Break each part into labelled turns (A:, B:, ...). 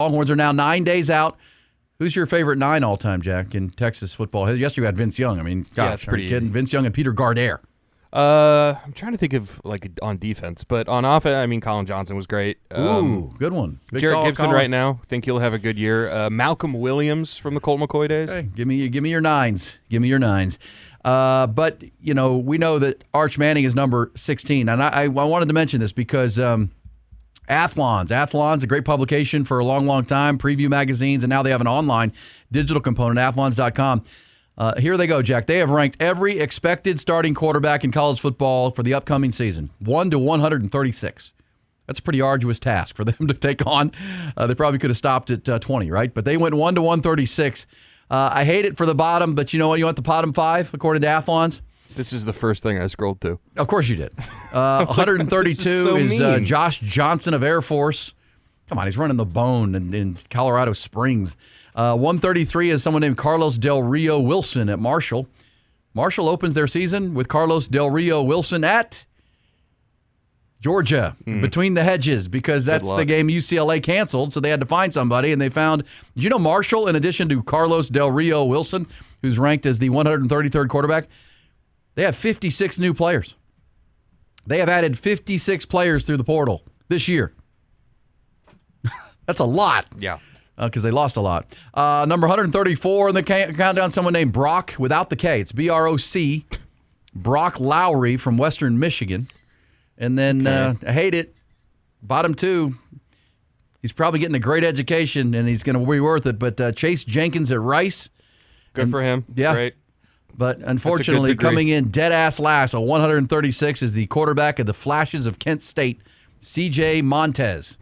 A: Longhorns are now 9 days out. Who's your favorite 9 all-time, Jack, in Texas football? Yesterday we had Vince Young. I mean, gosh,
B: it's pretty easy.
A: Vince Young and Peter Gardere.
B: I'm trying to think of on defense, but on offense, I mean, Colin Johnson was great.
A: Ooh, good one.
B: Jarrett Gibson right now, think he'll have a good year. Malcolm Williams from the Colt McCoy days.
A: Okay, give me your 9s. Give me your 9s. But we know that Arch Manning is number 16, and I wanted to mention this because Athlon's a great publication for a long, long time. Preview magazines, and now they have an online digital component, athlons.com. Here they go, Jack. They have ranked every expected starting quarterback in college football for the upcoming season, 1 to 136. That's a pretty arduous task for them to take on. They probably could have stopped at 20, right? But they went 1 to 136. I hate it for the bottom, but you know what? You want the bottom 5, according to Athlon's?
B: This is the first thing I scrolled to.
A: Of course you did. 132 is Josh Johnson of Air Force. Come on, he's running the bone in Colorado Springs. 133 is someone named Carlos Del Rio Wilson at Marshall. Marshall opens their season with Carlos Del Rio Wilson at Georgia, between the hedges, because that's the game UCLA canceled, so they had to find somebody, and they found, did you know Marshall, in addition to Carlos Del Rio Wilson, who's ranked as the 133rd quarterback, they have 56 new players. They have added 56 players through the portal this year. That's a lot.
B: Yeah.
A: Because they lost a lot. Number 134 in the countdown, someone named Brock, without the K. It's B-R-O-C. Brock Lowry from Western Michigan. And then, I hate it, bottom 2, he's probably getting a great education, and he's going to be worth it. But Chase Jenkins at Rice.
B: Good for him.
A: Yeah.
B: Great.
A: But unfortunately, coming in dead-ass last, a 136, is the quarterback of the Flashes of Kent State, C.J. Montez.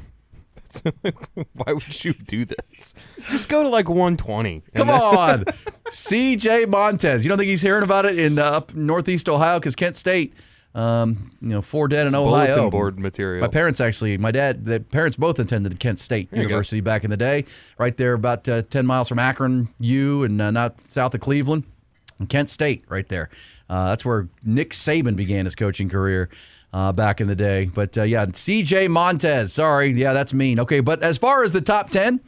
B: Why would you do this? Just go to 120.
A: Come on. C.J. Montez. You don't think he's hearing about it in up northeast Ohio? Because Kent State, 4 dead in Ohio.
B: Bulletin board material.
A: My parents the parents both attended Kent State University back in the day, right there about 10 miles from Akron, and not south of Cleveland. Kent State right there. That's where Nick Saban began his coaching career. Back in the day. But, C.J. Montez. Sorry. Yeah, that's mean. Okay, but as far as the top 10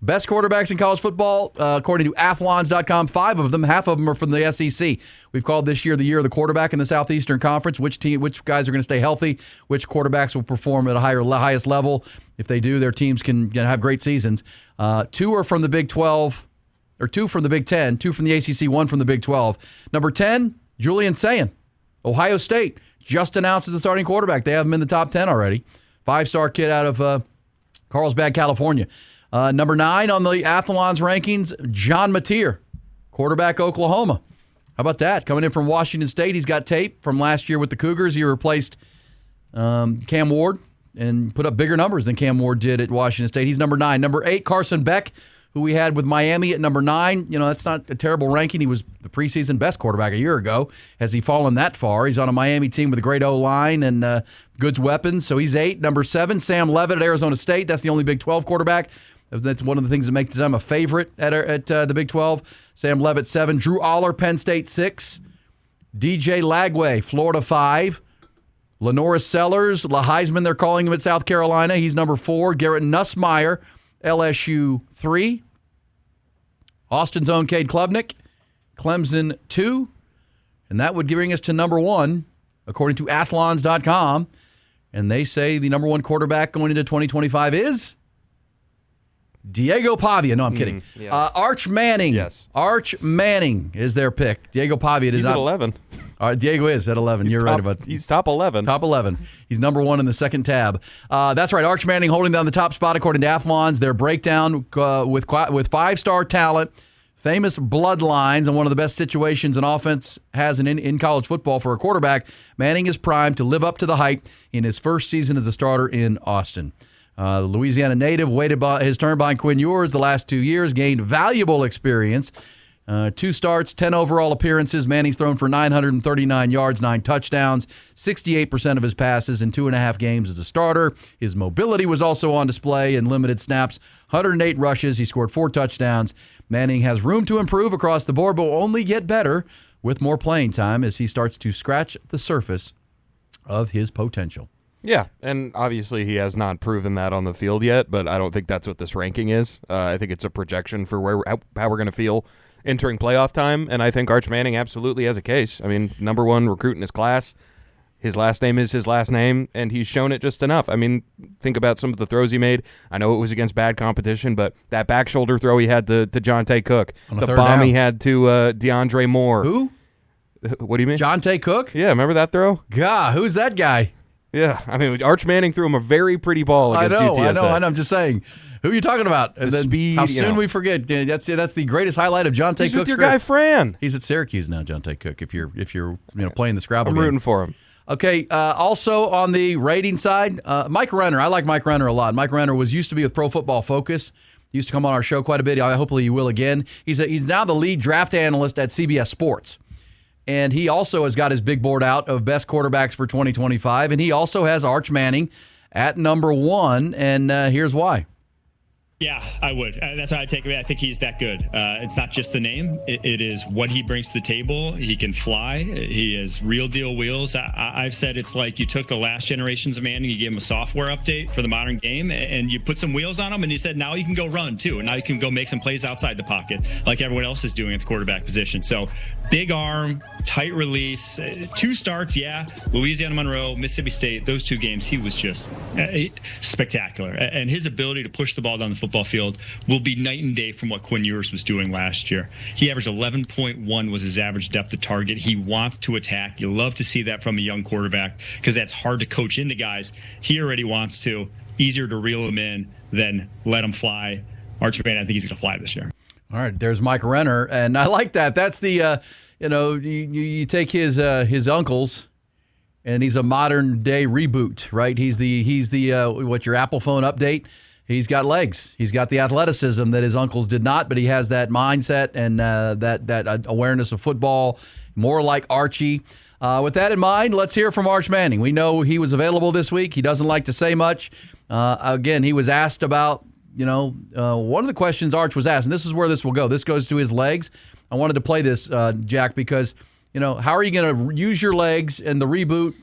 A: best quarterbacks in college football, according to athlons.com, 5 of them, half of them are from the SEC. We've called this year the year of the quarterback in the Southeastern Conference. Which guys are going to stay healthy, which quarterbacks will perform at a highest level. If they do, their teams can have great seasons. 2 are from the Big 12, or 2 from the Big 10, 2 from the ACC, 1 from the Big 12. Number 10, Julian Sayin, Ohio State. Just announced as the starting quarterback. They have him in the top 10 already. 5-star kid out of Carlsbad, California. Number 9 on the Athlon's rankings, John Mateer, quarterback, Oklahoma. How about that? Coming in from Washington State. He's got tape from last year with the Cougars. He replaced Cam Ward and put up bigger numbers than Cam Ward did at Washington State. He's number 9. Number 8, Carson Beck, who we had with Miami at number 9. That's not a terrible ranking. He was the preseason best quarterback a year ago. Has he fallen that far? He's on a Miami team with a great O-line and good weapons, so he's 8. Number 7, Sam Levitt at Arizona State. That's the only Big 12 quarterback. That's one of the things that makes them a favorite at the Big 12. Sam Levitt, 7. Drew Aller, Penn State, 6. DJ Lagway, Florida, 5. Lenoris Sellers, Heisman, they're calling him at South Carolina. He's number 4. Garrett Nussmeier, LSU, 3. Austin's own Cade Klubnik, Clemson, 2. And that would bring us to number 1, according to athlons.com. And they say the number 1 quarterback going into 2025 is Diego Pavia. No, I'm kidding.
B: Yeah.
A: Arch Manning.
B: Yes.
A: Arch Manning is their pick. Diego Pavia did
B: He's
A: not.
B: at 11.
A: Diego is at 11. You're right about that.
B: He's top 11.
A: Top 11. He's number 1 in the second tab. That's right. Arch Manning holding down the top spot according to Athlon's. Their breakdown with 5-star talent, famous bloodlines, and one of the best situations an offense has in college football for a quarterback. Manning is primed to live up to the hype in his first season as a starter in Austin. The Louisiana native waited his turn behind Quinn Ewers the last 2 years, gained valuable experience. 2 starts, 10 overall appearances. Manning's thrown for 939 yards, 9 touchdowns, 68% of his passes in 2.5 games as a starter. His mobility was also on display in limited snaps. 108 rushes. He scored 4 touchdowns. Manning has room to improve across the board, but will only get better with more playing time as he starts to scratch the surface of his potential.
B: Yeah, and obviously he has not proven that on the field yet, but I don't think that's what this ranking is. I think it's a projection for how we're going to feel entering playoff time, and I think Arch Manning absolutely has a case. I mean, number one recruit in his class. His last name is his last name, and he's shown it just enough. I mean, think about some of the throws he made. I know it was against bad competition, but that back shoulder throw he had to Jonte Cook, the bomb he had to DeAndre Moore.
A: Who?
B: What do you mean?
A: Jonte Cook?
B: Yeah, remember that throw?
A: God, who's that guy?
B: Yeah, I mean, Arch Manning threw him a very pretty ball against UTSA.
A: I know. I'm just saying. Who are you talking about? And then
B: speed,
A: how soon we forget. That's the greatest highlight of Jonte Cook's
B: with your guy Fran.
A: He's at Syracuse now, Jonte Cook, if you're playing the Scrabble
B: I'm
A: game.
B: rooting for him.
A: Okay, also on the rating side, Mike Renner. I like Mike Renner a lot. Mike Renner used to be with Pro Football Focus. He used to come on our show quite a bit. Hopefully he will again. He's now the lead draft analyst at CBS Sports. And he also has got his big board out of best quarterbacks for 2025. And he also has Arch Manning at number 1. And here's why.
C: Yeah, I would. That's how I take it. I think he's that good. It's not just the name. It is what he brings to the table. He can fly. He has real deal wheels. I've said it's like you took the last generations of Manning, you gave him a software update for the modern game, and you put some wheels on him, and you said, now you can go run, too. And now you can go make some plays outside the pocket like everyone else is doing at the quarterback position. So big arm, tight release, 2 starts, yeah. Louisiana Monroe, Mississippi State, those 2 games, he was just spectacular. And his ability to push the ball down the football field will be night and day from what Quinn Ewers was doing last year. He averaged 11.1 was his average depth of target. He wants to attack. You love to see that from a young quarterback because that's hard to coach into guys. He already wants to. Easier to reel him in than let him fly. Arch Manning, I think he's going to fly this year.
A: All right, there's Mike Renner, and I like that. That's the you take his uncles, and he's a modern day reboot, right? He's the what your Apple phone update. He's got legs. He's got the athleticism that his uncles did not, but he has that mindset and that awareness of football, more like Archie. With that in mind, let's hear from Arch Manning. We know he was available this week. He doesn't like to say much. Again, he was asked about, one of the questions Arch was asked, and this is where this will go. This goes to his legs. I wanted to play this, Jack, because, how are you going to use your legs and the reboot,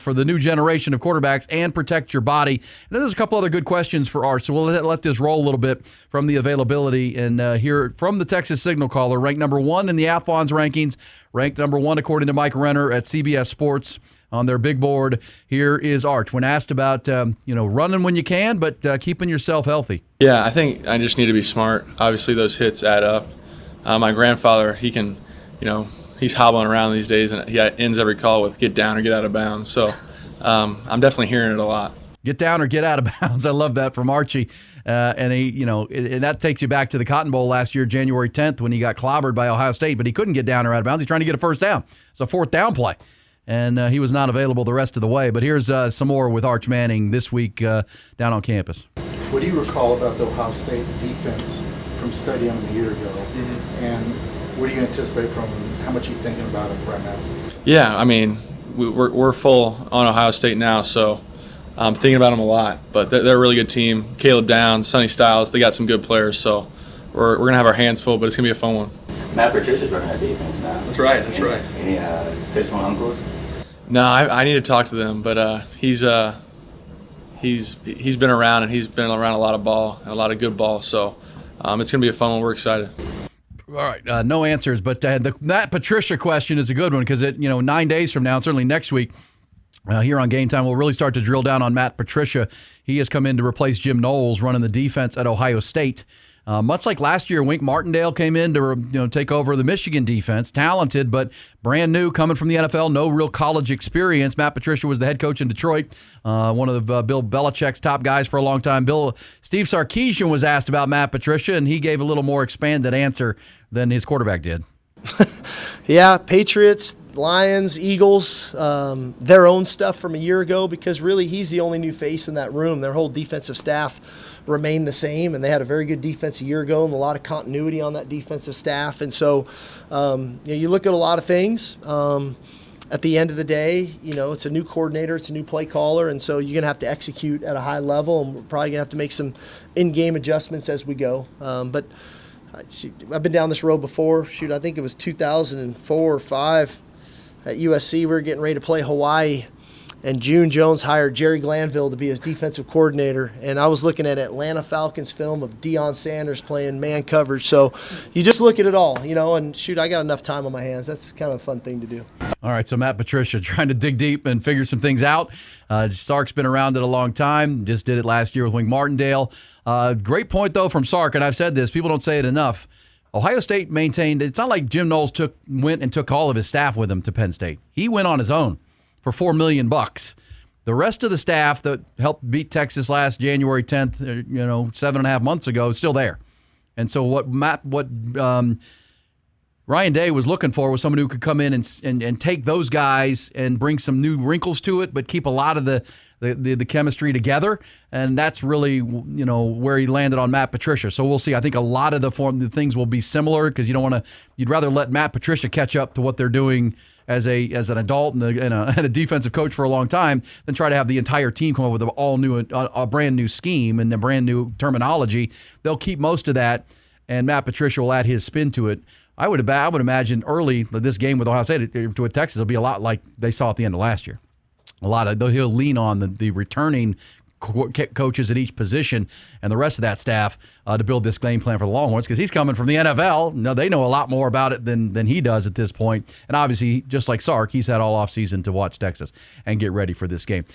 A: for the new generation of quarterbacks and protect your body? And then there's a couple other good questions for Arch, so we'll let this roll a little bit from the availability and hear from the Texas Signal caller, ranked number 1 in the Athlon's rankings, ranked number 1 according to Mike Renner at CBS Sports on their big board. Here is Arch when asked about running when you can, but keeping yourself healthy.
D: Yeah, I think I just need to be smart. Obviously, those hits add up. My grandfather, he can, he's hobbling around these days, and he ends every call with "get down" or "get out of bounds." So I'm definitely hearing it a lot. Get down or get out of bounds. I love that from Archie, and he, and that takes you back to the Cotton Bowl last year, January 10th, when he got clobbered by Ohio State, but he couldn't get down or out of bounds. He's trying to get a first down. It's a 4th down play, and he was not available the rest of the way. But here's some more with Arch Manning this week down on campus.
E: What do you recall about the Ohio State defense from studying them a year ago, and what do you anticipate from how much are you thinking about them right now? Yeah, I mean, we're full on Ohio State now, so I'm thinking about them a lot. But they're a really good team. Caleb Downs, Sonny Styles, they got some good players, so we're going to have our hands full, but it's going to be a fun one.
F: Matt Patricia's running that defense now.
D: That's right.
F: Any tips from uncles?
D: No, I need to talk to them, but he's been around, and he's been around a lot of ball and a lot of good ball, so it's going to be a fun one. We're excited.
A: All right, no answers, but the Matt Patricia question is a good one because 9 days from now, certainly next week, here on Game Time, we'll really start to drill down on Matt Patricia. He has come in to replace Jim Knowles running the defense at Ohio State. Much like last year, Wink Martindale came in to take over the Michigan defense. Talented, but brand new, coming from the NFL, no real college experience. Matt Patricia was the head coach in Detroit, one of Bill Belichick's top guys for a long time. Steve Sarkisian was asked about Matt Patricia, and he gave a little more expanded answer than his quarterback did.
G: Yeah, Patriots, Lions, Eagles, their own stuff from a year ago, because really he's the only new face in that room. Their whole defensive staff remained the same, and they had a very good defense a year ago and a lot of continuity on that defensive staff. And so you look at a lot of things. At the end of the day, it's a new coordinator, it's a new play caller, and so you're going to have to execute at a high level, and we're probably going to have to make some in-game adjustments as we go. But I've been down this road before. I think it was 2004 or 5 at USC. We were getting ready to play Hawaii and June Jones hired Jerry Glanville to be his defensive coordinator. And I was looking at Atlanta Falcons film of Deion Sanders playing man coverage. So you just look at it all, and shoot, I got enough time on my hands. That's kind of a fun thing to do.
A: All right, so Matt Patricia trying to dig deep and figure some things out. Sark's been around it a long time. Just did it last year with Wink Martindale. Great point, though, from Sark, and I've said this. People don't say it enough. Ohio State maintained – it's not like Jim Knowles went and took all of his staff with him to Penn State. He went on his own for $4 million. The rest of the staff that helped beat Texas last January 10th, 7.5 months ago, is still there. And so what Ryan Day was looking for was someone who could come in and take those guys and bring some new wrinkles to it, but keep a lot of the chemistry together, and that's really where he landed on Matt Patricia. So we'll see. I think a lot of the things will be similar because you'd rather let Matt Patricia catch up to what they're doing as an adult and a defensive coach for a long time than try to have the entire team come up with a brand new scheme and a brand new terminology. They'll keep most of that, and Matt Patricia will add his spin to it. I would imagine early this game with Ohio State with Texas will be a lot like they saw at the end of last year. He'll lean on the returning coaches at each position and the rest of that staff to build this game plan for the Longhorns because he's coming from the NFL. They know a lot more about it than he does at this point. And obviously, just like Sark, he's had all offseason to watch Texas and get ready for this game.